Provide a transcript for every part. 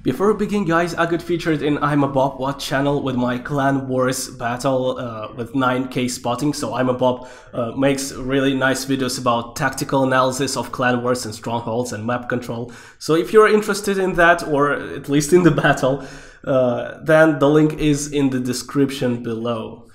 Before we begin, guys, I got featured in I'm a Bob What channel with my Clan Wars battle with 9k spotting. So I'm a Bob makes really nice videos about tactical analysis of Clan Wars and strongholds and map control. So if you're interested in that, or at least in the battle, then the link is in the description below.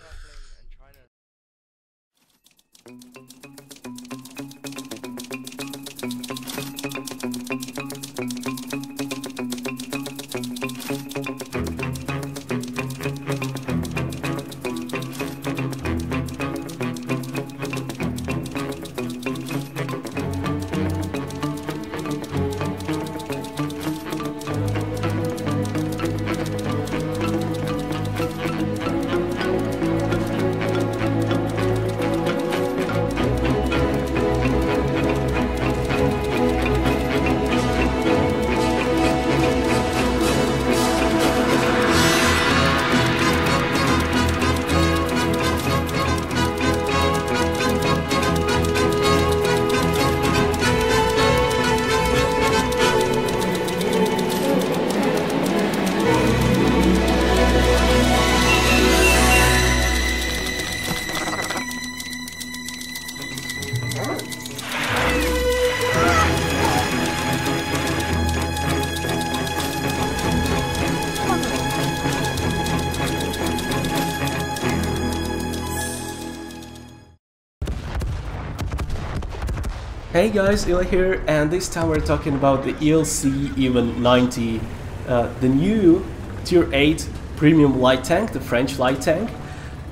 Hey guys, Ila here, and this time we're talking about the ELC Even 90, the new Tier 8 Premium Light Tank, the French Light Tank.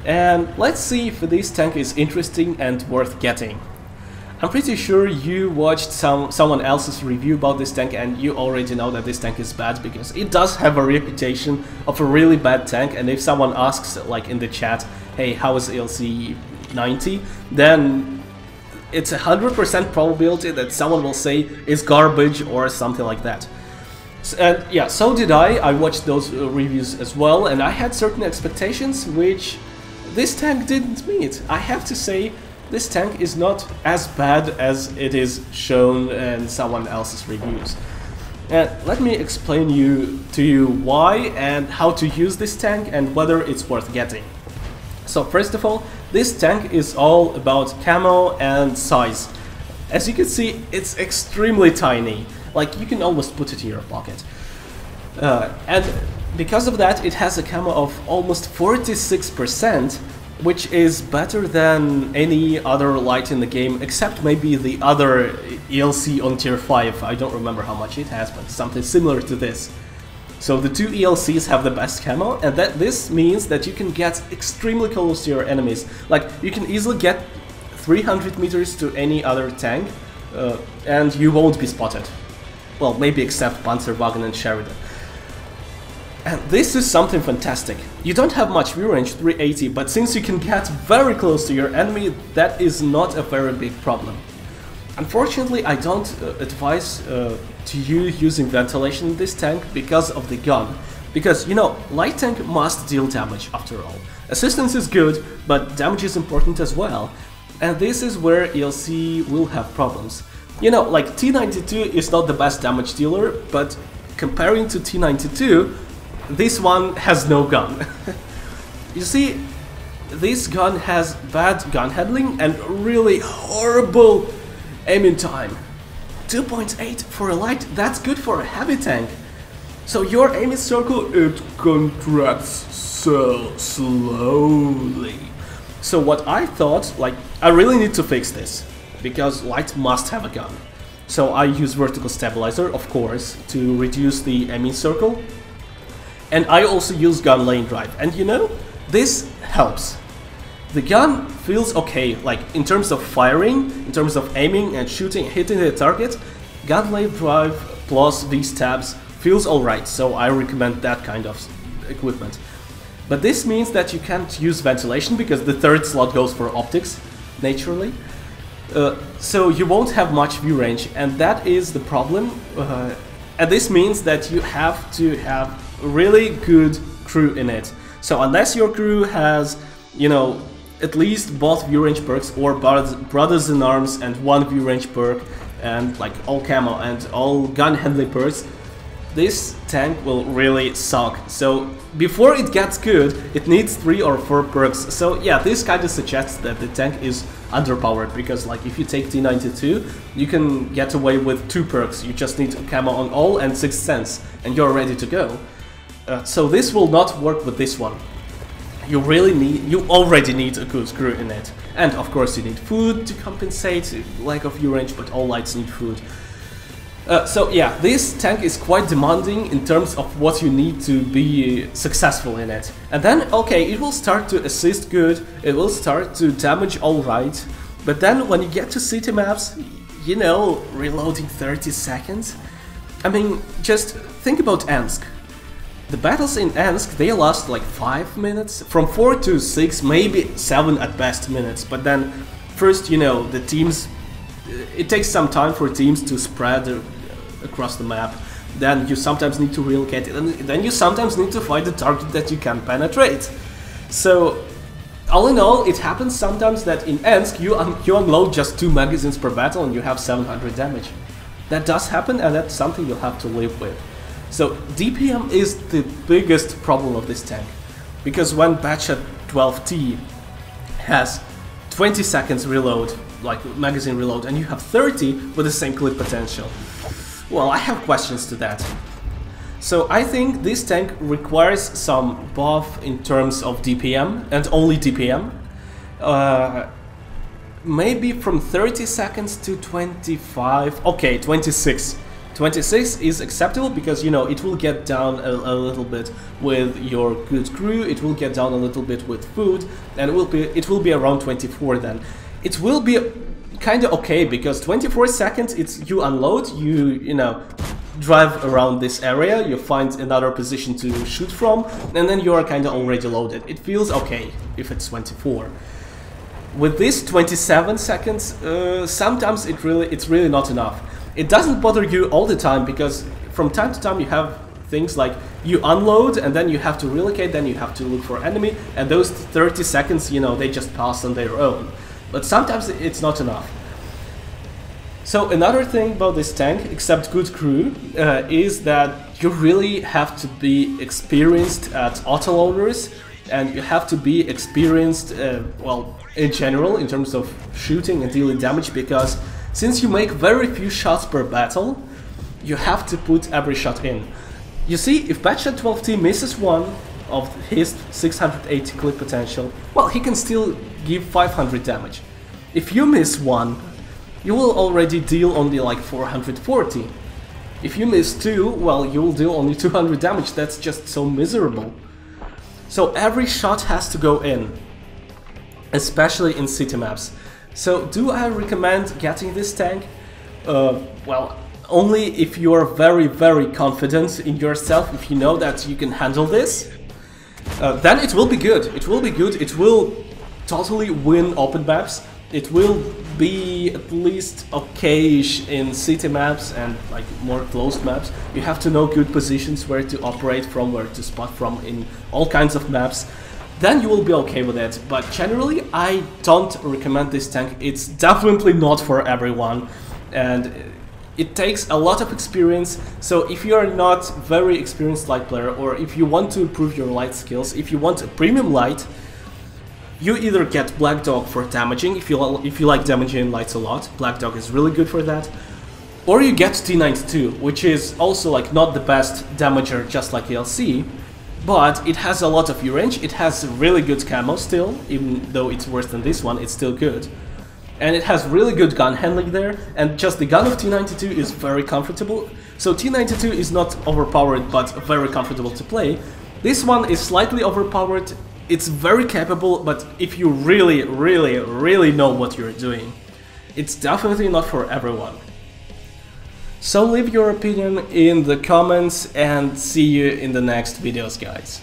And let's see if this tank is interesting and worth getting. I'm pretty sure you watched someone else's review about this tank and you already know that this tank is bad, because it does have a reputation of a really bad tank. And if someone asks, like in the chat, hey, how is ELC 90, then it's 100% probability that someone will say it's garbage or something like that. And yeah, so did I. I watched those reviews as well, and I had certain expectations which this tank didn't meet. I have to say, this tank is not as bad as it is shown in someone else's reviews. And let me explain to you why and how to use this tank and whether it's worth getting. So first of all, this tank is all about camo and size. As you can see, it's extremely tiny, like you can almost put it in your pocket. And because of that, it has a camo of almost 46%, which is better than any other light in the game, except maybe the other ELC on tier 5. I don't remember how much it has, but something similar to this. So the two ELCs have the best camo, and this means that you can get extremely close to your enemies. Like, you can easily get 300 meters to any other tank, and you won't be spotted. Well, maybe except Panzerwagen and Sheridan. And this is something fantastic. You don't have much view range, 380, but since you can get very close to your enemy, that is not a very big problem. Unfortunately, I don't advise to you using ventilation in this tank because of the gun. Because, you know, light tank must deal damage after all. Assistance is good, but damage is important as well. And this is where ELC will have problems. You know, like T92 is not the best damage dealer, but comparing to T92, this one has no gun. You see, this gun has bad gun handling and really horrible aiming time. 2.8 for a light, that's good for a heavy tank. So your aiming circle, it contracts so slowly. So what I thought, like, I really need to fix this, because light must have a gun. So I use vertical stabilizer, of course, to reduce the aiming circle. And I also use gun lane drive, and you know, this helps. The gun feels okay, like in terms of firing, in terms of aiming and shooting, hitting the target, gun lane drive plus Vstabs feels alright, so I recommend that kind of equipment. But this means that you can't use ventilation because the third slot goes for optics, naturally. So you won't have much view range, and that is the problem. And this means that you have to have really good crew in it. So unless your crew has, you know, at least both view range perks or brothers in arms and one view range perk and like all camo and all gun handling perks, this tank will really suck. So before it gets good, it needs 3 or 4 perks. So yeah, this kind of suggests that the tank is underpowered, because like if you take T92, you can get away with 2 perks. You just need Camo on all and 6th Sense, and you're ready to go. So this will not work with this one. You already need a good crew in it. And of course you need food to compensate lack of view range, but all lights need food. So yeah, this tank is quite demanding in terms of what you need to be successful in it. And then, okay, it will start to assist good, it will start to damage alright, but then when you get to city maps, you know, reloading 30 seconds? I mean, just think about Ensk. The battles in Ensk, they last like 5 minutes, from 4 to 6, maybe 7 at best minutes, but then first, you know, the teams, it takes some time for teams to spread across the map. Then you sometimes need to relocate it, and then you sometimes need to find a target that you can penetrate. So all in all, it happens sometimes that in Ensk you unload just 2 magazines per battle and you have 700 damage. That does happen, and that's something you'll have to live with. So DPM is the biggest problem of this tank, because when Batchat 12T has 20 seconds reload, like magazine reload, and you have 30 with the same clip potential, well, I have questions to that. So I think this tank requires some buff in terms of DPM, and only DPM. Maybe from 30 seconds to 25, okay, 26. 26 is acceptable, because, you know, it will get down a little bit with your good crew, it will get down a little bit with food, and it will be around 24 then. It will be kind of okay, because 24 seconds, it's you unload, you know, drive around this area, you find another position to shoot from, and then you are kind of already loaded. It feels okay if it's 24. With this 27 seconds, sometimes it's really not enough. It doesn't bother you all the time, because from time to time you have things like you unload and then you have to relocate, then you have to look for enemy, and those 30 seconds, you know, they just pass on their own. But sometimes it's not enough. So another thing about this tank, except good crew, is that you really have to be experienced at autoloaders, and you have to be experienced, well, in general, in terms of shooting and dealing damage, because since you make very few shots per battle, you have to put every shot in. You see, if Batchat 12T misses one of his 680 clip potential, well, he can still give 500 damage. If you miss one, you will already deal only like 440. If you miss 2, well, you will deal only 200 damage. That's just so miserable. So every shot has to go in, especially in city maps. So do I recommend getting this tank? Well, only if you are very, very confident in yourself, if you know that you can handle this, then it will be good. It will be good. It will totally win open maps. It will be at least okay-ish in city maps and like more closed maps. You have to know good positions where to operate from, where to spot from in all kinds of maps. Then you will be okay with it. But generally, I don't recommend this tank. It's definitely not for everyone, and it takes a lot of experience. So if you are not very experienced light player, or if you want to improve your light skills, if you want a premium light, you either get Black Dog for damaging, if you like damaging lights a lot, Black Dog is really good for that, or you get T92, which is also like not the best damager, just like ELC, but it has a lot of view range, it has really good camo still, even though it's worse than this one, it's still good. And it has really good gun handling there, and just the gun of T92 is very comfortable. So T92 is not overpowered, but very comfortable to play. This one is slightly overpowered. It's very capable, but if you really, really, really know what you're doing, it's definitely not for everyone. So leave your opinion in the comments and see you in the next videos, guys.